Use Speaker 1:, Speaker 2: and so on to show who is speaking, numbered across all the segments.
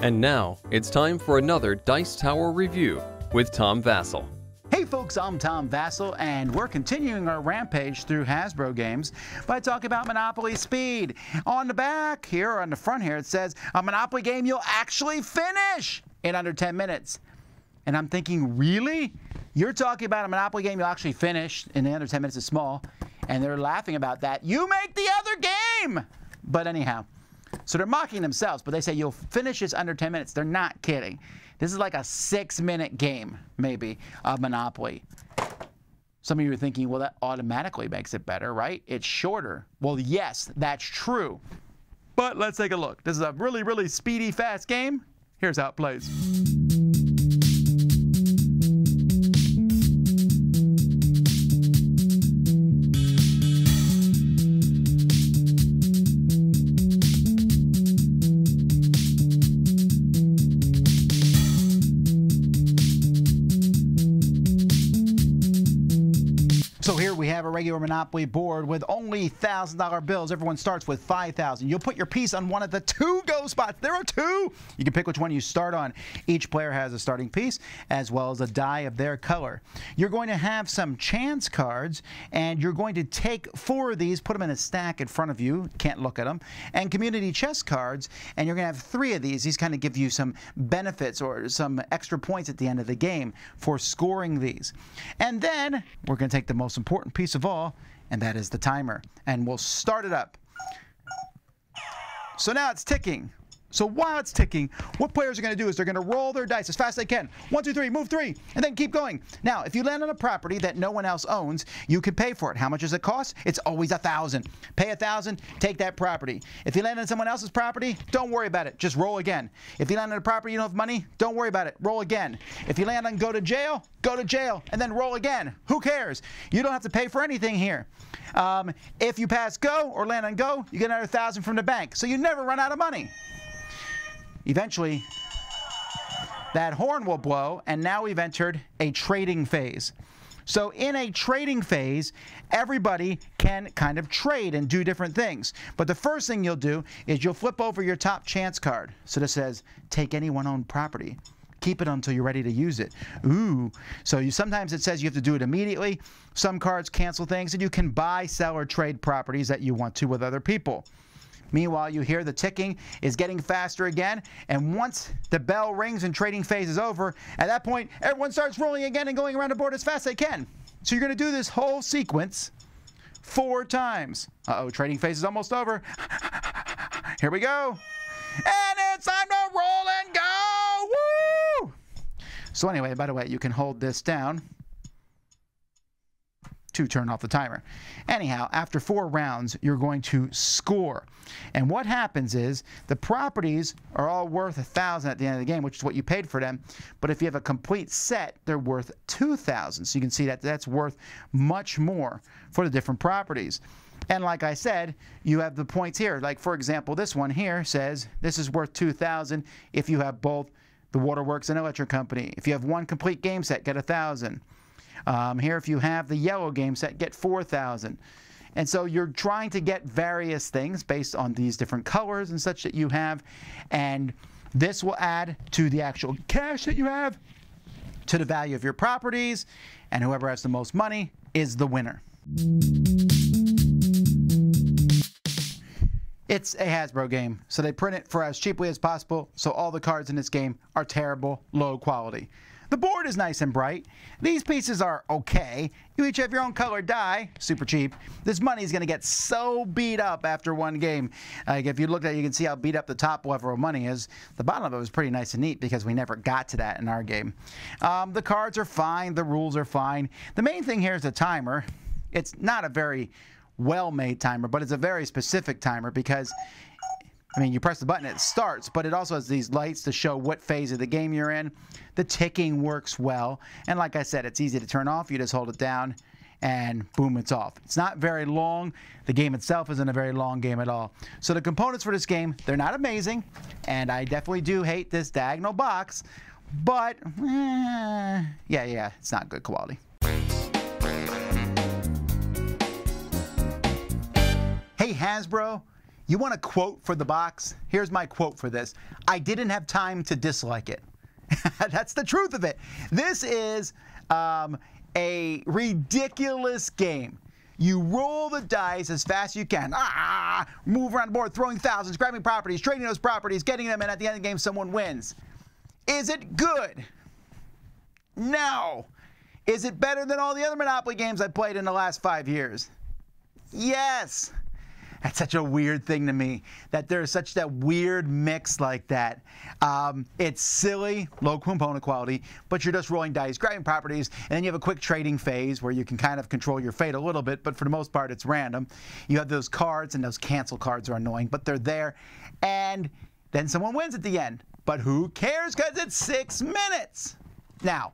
Speaker 1: And now, it's time for another Dice Tower review with Tom Vasel.
Speaker 2: Hey folks, I'm Tom Vasel, and we're continuing our rampage through Hasbro games by talking about Monopoly Speed. On the back here, or on the front here, it says, a Monopoly game you'll actually finish in under 10 minutes. And I'm thinking, really? You're talking about a Monopoly game you'll actually finish in under 10 minutes is small, and they're laughing about that. You make the other game! But anyhow, so they're mocking themselves, but they say you'll finish this under 10 minutes. They're not kidding. This is like a 6-minute game, maybe, of Monopoly. Some of you are thinking, well, that automatically makes it better, right? It's shorter. Well, yes, that's true. But let's take a look. This is a really, really speedy, fast game. Here's how it plays. So here we have a regular Monopoly board with only $1,000 bills. Everyone starts with $5,000. You'll put your piece on one of the 2 go spots. There are 2. You can pick which one you start on. Each player has a starting piece as well as a die of their color. You're going to have some chance cards, and you're going to take 4 of these, put them in a stack in front of you. Can't look at them. And community chest cards, and you're going to have 3 of these. These kind of give you some benefits or some extra points at the end of the game for scoring these. And then we're going to take the most important piece of all, and that is the timer. And we'll start it up. So now it's ticking. So while it's ticking, what players are going to do is they're going to roll their dice as fast as they can. 1, 2, 3, move 3, and then keep going. Now, if you land on a property that no one else owns, you can pay for it. How much does it cost? It's always $1,000. Pay $1,000, take that property. If you land on someone else's property, don't worry about it. Just roll again. If you land on a property you don't have money, don't worry about it. Roll again. If you land on go to jail, and then roll again. Who cares? You don't have to pay for anything here. If you pass go or land on go, you get another $1,000 from the bank. So you never run out of money. Eventually, that horn will blow, and now we've entered a trading phase. So in a trading phase, everybody can kind of trade and do different things. But the first thing you'll do is you'll flip over your top chance card. So this says, take any one-owned property. Keep it until you're ready to use it. Ooh. So sometimes it says you have to do it immediately. Some cards cancel things, and you can buy, sell, or trade properties that you want to with other people. Meanwhile, you hear the ticking is getting faster again, and once the bell rings and trading phase is over, at that point, everyone starts rolling again and going around the board as fast as they can. So you're going to do this whole sequence 4 times. Uh-oh, trading phase is almost over. Here we go. And it's time to roll and go! Woo! So anyway, by the way, you can hold this down to turn off the timer. Anyhow, after 4 rounds, you're going to score. And what happens is the properties are all worth $1,000 at the end of the game, which is what you paid for them. But if you have a complete set, they're worth $2,000. So you can see that that's worth much more for the different properties. And like I said, you have the points here. Like, for example, this one here says this is worth $2,000 if you have both the Waterworks and Electric Company. If you have 1 complete game set, get $1,000. Here, if you have the yellow game set, get $4,000. And so you're trying to get various things based on these different colors and such that you have. And this will add to the actual cash that you have, to the value of your properties, and whoever has the most money is the winner. It's a Hasbro game, so they print it for as cheaply as possible, so all the cards in this game are terrible, low quality. The board is nice and bright. These pieces are okay. You each have your own colored die, super cheap. This money is going to get so beat up after 1 game. Like if you look at it, you can see how beat up the top level of money is. The bottom of it was pretty nice and neat because we never got to that in our game. The cards are fine. The rules are fine. The main thing here is the timer. It's not a very well-made timer, but it's a very specific timer because, I mean, you press the button, it starts, but it also has these lights to show what phase of the game you're in. The ticking works well, and like I said, it's easy to turn off. You just hold it down, and boom, it's off. It's not very long. The game itself isn't a very long game at all. So the components for this game, they're not amazing, and I definitely do hate this diagonal box, but, yeah, it's not good quality. Hey, Hasbro. You want a quote for the box? Here's my quote for this. I didn't have time to dislike it. That's the truth of it. This is a ridiculous game. You roll the dice as fast as you can. Move around the board, throwing thousands, grabbing properties, trading those properties, getting them, and at the end of the game, someone wins. Is it good? No. Is it better than all the other Monopoly games I played in the last 5 years? Yes. That's such a weird thing to me, that there's such that weird mix like that. It's silly, low component quality, but you're just rolling dice, grabbing properties, and then you have a quick trading phase where you can kind of control your fate a little bit, but for the most part, it's random. You have those cards, and those cancel cards are annoying, but they're there, and then someone wins at the end. But who cares, because it's 6 minutes. Now,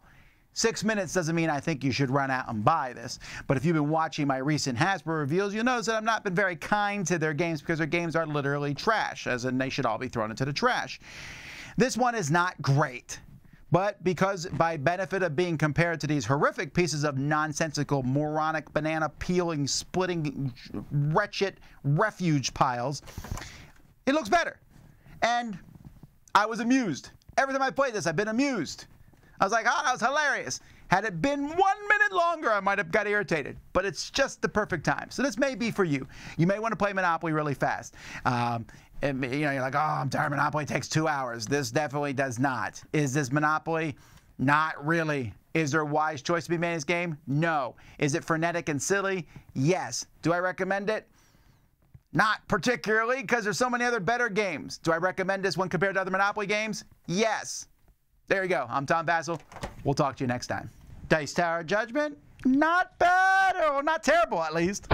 Speaker 2: 6 minutes doesn't mean I think you should run out and buy this. But if you've been watching my recent Hasbro reveals, you'll notice that I've not been very kind to their games because their games are literally trash, as in they should all be thrown into the trash. This one is not great. But because by benefit of being compared to these horrific pieces of nonsensical, moronic, banana-peeling, splitting, wretched refuge piles, it looks better. And I was amused. Every time I played this, I've been amused. I was like, oh, that was hilarious. Had it been 1 minute longer, I might have got irritated. But it's just the perfect time. So this may be for you. You may want to play Monopoly really fast. And, you're like, oh, I'm tired. Monopoly takes 2 hours. This definitely does not. Is this Monopoly? Not really. Is there a wise choice to be made in this game? No. Is it frenetic and silly? Yes. Do I recommend it? Not particularly, because there's so many other better games. Do I recommend this one compared to other Monopoly games? Yes. There you go. I'm Tom Vasel. We'll talk to you next time. Dice Tower Judgment? Not bad, or not terrible at least.